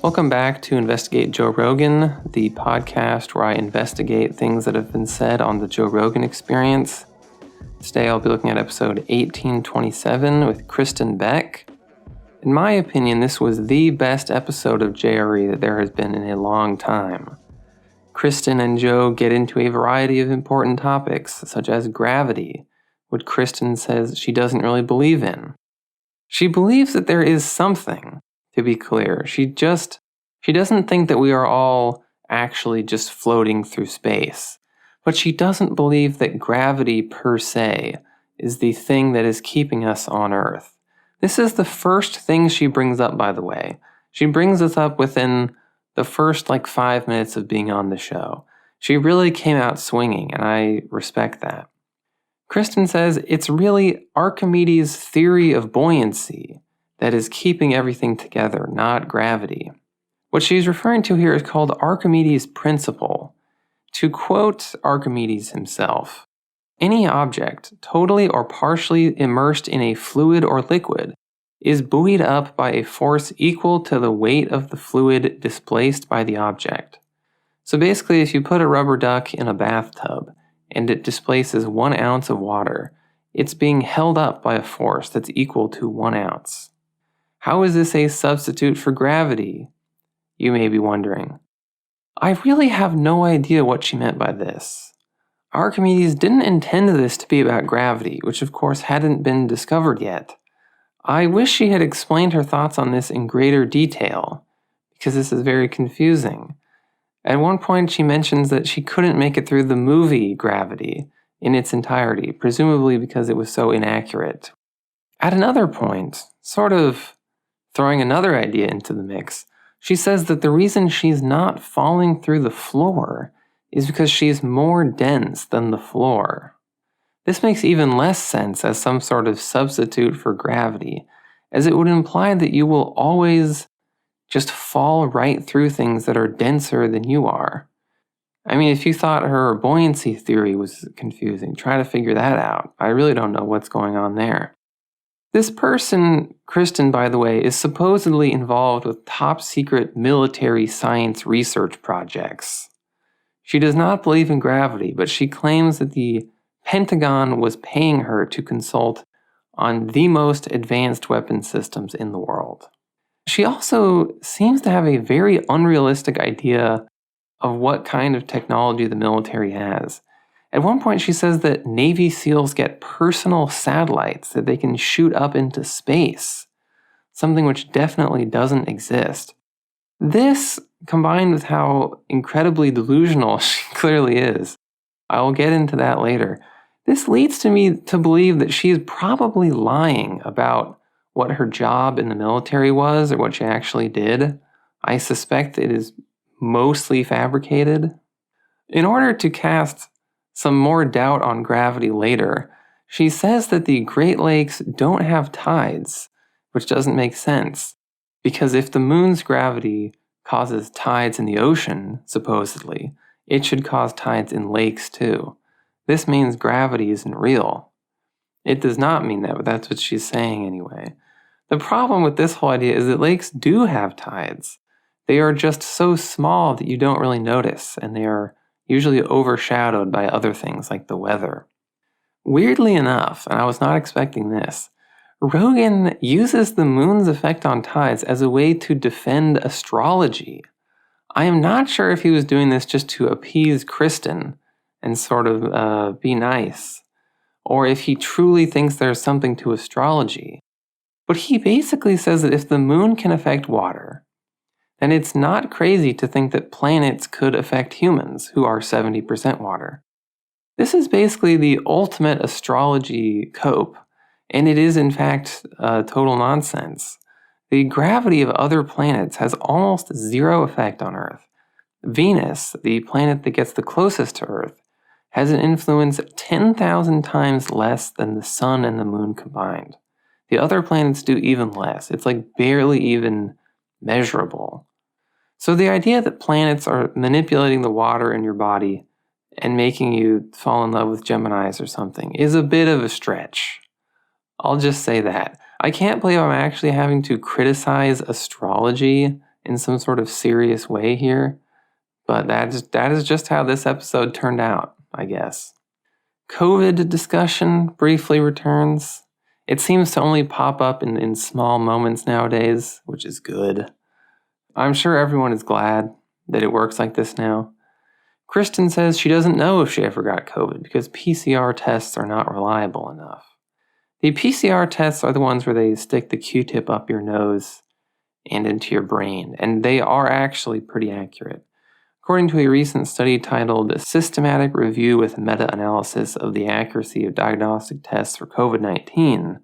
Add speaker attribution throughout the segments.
Speaker 1: Welcome back to Investigate Joe Rogan, the podcast where I investigate things that have been said on the Joe Rogan Experience. Today I'll be looking at episode 1827 with Kristin Beck. In my opinion, this was the best episode of JRE that there has been in a long time. Kristin and Joe get into a variety of important topics, such as gravity, which Kristin says she doesn't really believe in. She believes that there is something, to be clear. She doesn't think that we are all actually just floating through space. But she doesn't believe that gravity per se is the thing that is keeping us on Earth. This is the first thing she brings up, by the way. She brings this up within the first 5 minutes of being on the show. She really came out swinging, and I respect that. Kristin says it's really Archimedes' theory of buoyancy that is keeping everything together, not gravity. What she's referring to here is called Archimedes' principle. To quote Archimedes himself, any object, totally or partially immersed in a fluid or liquid, is buoyed up by a force equal to the weight of the fluid displaced by the object. So basically, if you put a rubber duck in a bathtub and it displaces 1 ounce of water, it's being held up by a force that's equal to 1 ounce. How is this a substitute for gravity? You may be wondering. I really have no idea what she meant by this. Archimedes didn't intend this to be about gravity, which of course hadn't been discovered yet. I wish she had explained her thoughts on this in greater detail, because this is very confusing. At one point she mentions that she couldn't make it through the movie Gravity in its entirety, presumably because it was so inaccurate. At another point, sort of throwing another idea into the mix, she says that the reason she's not falling through the floor is because she's more dense than the floor. This makes even less sense as some sort of substitute for gravity, as it would imply that you will always just fall right through things that are denser than you are. I mean, if you thought her buoyancy theory was confusing, try to figure that out. I really don't know what's going on there. This person, Kristin, by the way, is supposedly involved with top-secret military science research projects. She does not believe in gravity, but she claims that the Pentagon was paying her to consult on the most advanced weapon systems in the world. She also seems to have a very unrealistic idea of what kind of technology the military has. At one point, she says that Navy SEALs get personal satellites that they can shoot up into space, something which definitely doesn't exist. This, combined with how incredibly delusional she clearly is, I will get into that later. This leads to me to believe that she is probably lying about what her job in the military was or what she actually did. I suspect it is mostly fabricated. In order to cast some more doubt on gravity later, she says that the Great Lakes don't have tides, which doesn't make sense, because if the moon's gravity causes tides in the ocean, supposedly, it should cause tides in lakes too. This means gravity isn't real. It does not mean that, but that's what she's saying anyway. The problem with this whole idea is that lakes do have tides. They are just so small that you don't really notice, and they are usually overshadowed by other things like the weather. Weirdly enough, and I was not expecting this, Rogan uses the moon's effect on tides as a way to defend astrology. I am not sure if he was doing this just to appease Kristin and sort of be nice, or if he truly thinks there's something to astrology. But he basically says that if the moon can affect water, then it's not crazy to think that planets could affect humans, who are 70% water. This is basically the ultimate astrology cope, and it is in fact total nonsense. The gravity of other planets has almost zero effect on Earth. Venus, the planet that gets the closest to Earth, has an influence 10,000 times less than the Sun and the Moon combined. The other planets do even less. It's barely even measurable. So the idea that planets are manipulating the water in your body and making you fall in love with Geminis or something is a bit of a stretch. I'll just say that. I can't believe I'm actually having to criticize astrology in some sort of serious way here, but that is just how this episode turned out, I guess. COVID discussion briefly returns. It seems to only pop up in small moments nowadays, which is good. I'm sure everyone is glad that it works like this now. Kristin says she doesn't know if she ever got COVID because PCR tests are not reliable enough. The PCR tests are the ones where they stick the Q-tip up your nose and into your brain, and they are actually pretty accurate. According to a recent study titled Systematic Review with Meta-Analysis of the Accuracy of Diagnostic Tests for COVID-19,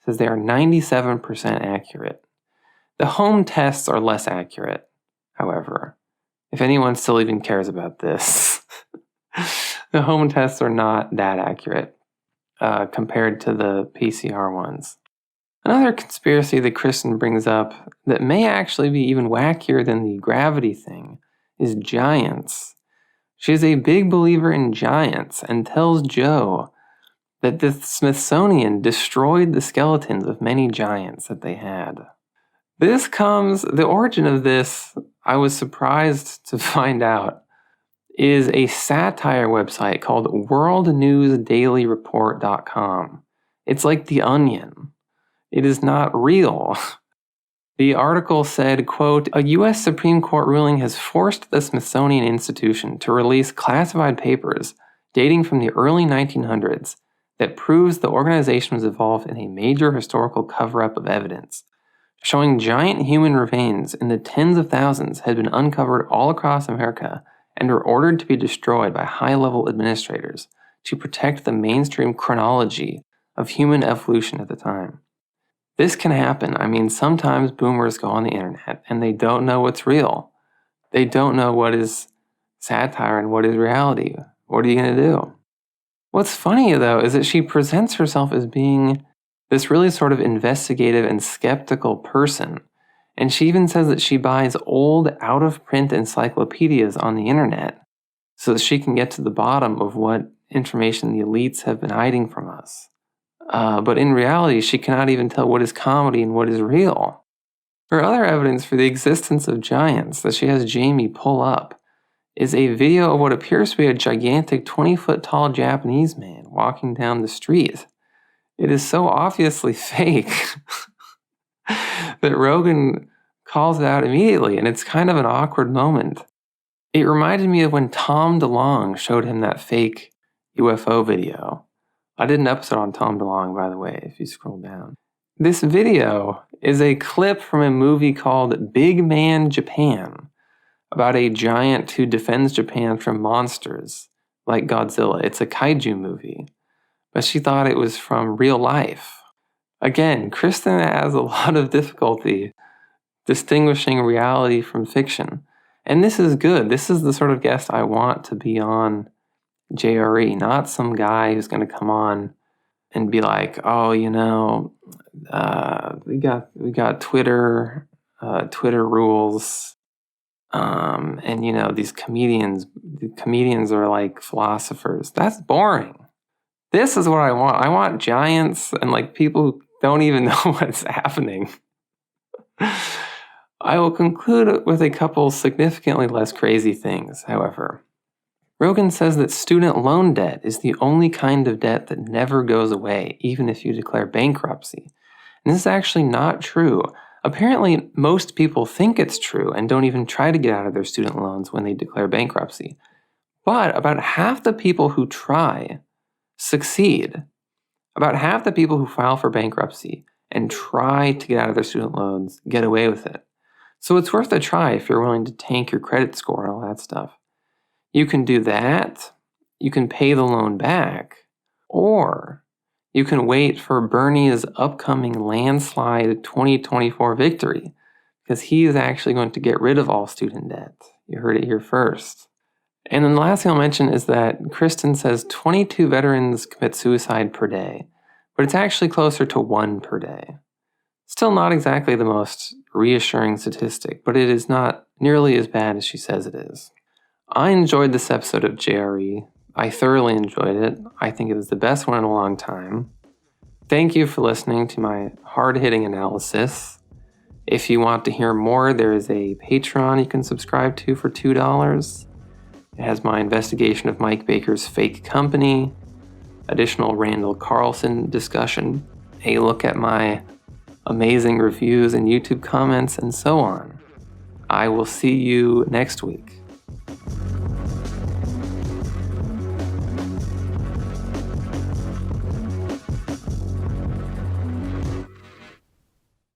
Speaker 1: says they are 97% accurate. The home tests are less accurate, however. If anyone still even cares about this, the home tests are not that accurate compared to the PCR ones. Another conspiracy that Kristin brings up that may actually be even wackier than the gravity thing is giants. She is a big believer in giants and tells Joe that the Smithsonian destroyed the skeletons of many giants that they had. The origin of this, I was surprised to find out, is a satire website called worldnewsdailyreport.com. It's like The Onion. It is not real. The article said, quote, "A U.S. Supreme Court ruling has forced the Smithsonian Institution to release classified papers dating from the early 1900s that proves the organization was involved in a major historical cover-up of evidence, showing giant human remains in the tens of thousands had been uncovered all across America and were ordered to be destroyed by high-level administrators to protect the mainstream chronology of human evolution at the time. This can happen. I mean, sometimes boomers go on the internet and they don't know what's real. They don't know what is satire and what is reality. What are you going to do?" What's funny, though, is that she presents herself as being this really sort of investigative and skeptical person. And she even says that she buys old, out-of-print encyclopedias on the internet so that she can get to the bottom of what information the elites have been hiding from us. But in reality, she cannot even tell what is comedy and what is real. Her other evidence for the existence of giants that she has Jamie pull up is a video of what appears to be a gigantic 20-foot tall Japanese man walking down the street. It is so obviously fake that Rogan calls it out immediately, and it's kind of an awkward moment. It reminded me of when Tom DeLonge showed him that fake UFO video. I did an episode on Tom DeLonge, by the way, if you scroll down. This video is a clip from a movie called Big Man Japan, about a giant who defends Japan from monsters like Godzilla. It's a kaiju movie, but she thought it was from real life. Again, Kristin has a lot of difficulty distinguishing reality from fiction, and this is good. This is the sort of guest I want to be on JRE, not some guy who's going to come on and be like, "Oh, we got Twitter rules, and these comedians are like philosophers." That's boring. This is what I want. I want giants and like people who don't even know what's happening. I will conclude with a couple significantly less crazy things, however. Rogan says that student loan debt is the only kind of debt that never goes away, even if you declare bankruptcy. And this is actually not true. Apparently, most people think it's true and don't even try to get out of their student loans when they declare bankruptcy. But about half the people who try succeed. About half the people who file for bankruptcy and try to get out of their student loans get away with it. So it's worth a try if you're willing to tank your credit score and all that stuff. You can do that, you can pay the loan back, or you can wait for Bernie's upcoming landslide 2024 victory, because he is actually going to get rid of all student debt. You heard it here first. And then the last thing I'll mention is that Kristin says 22 veterans commit suicide per day, but it's actually closer to 1 per day. Still not exactly the most reassuring statistic, but it is not nearly as bad as she says it is. I enjoyed this episode of JRE. I thoroughly enjoyed it. I think it was the best one in a long time. Thank you for listening to my hard-hitting analysis. If you want to hear more, there is a Patreon you can subscribe to for $2. It has my investigation of Mike Baker's fake company, additional Randall Carlson discussion, a look at my amazing reviews and YouTube comments, and so on. I will see you next week.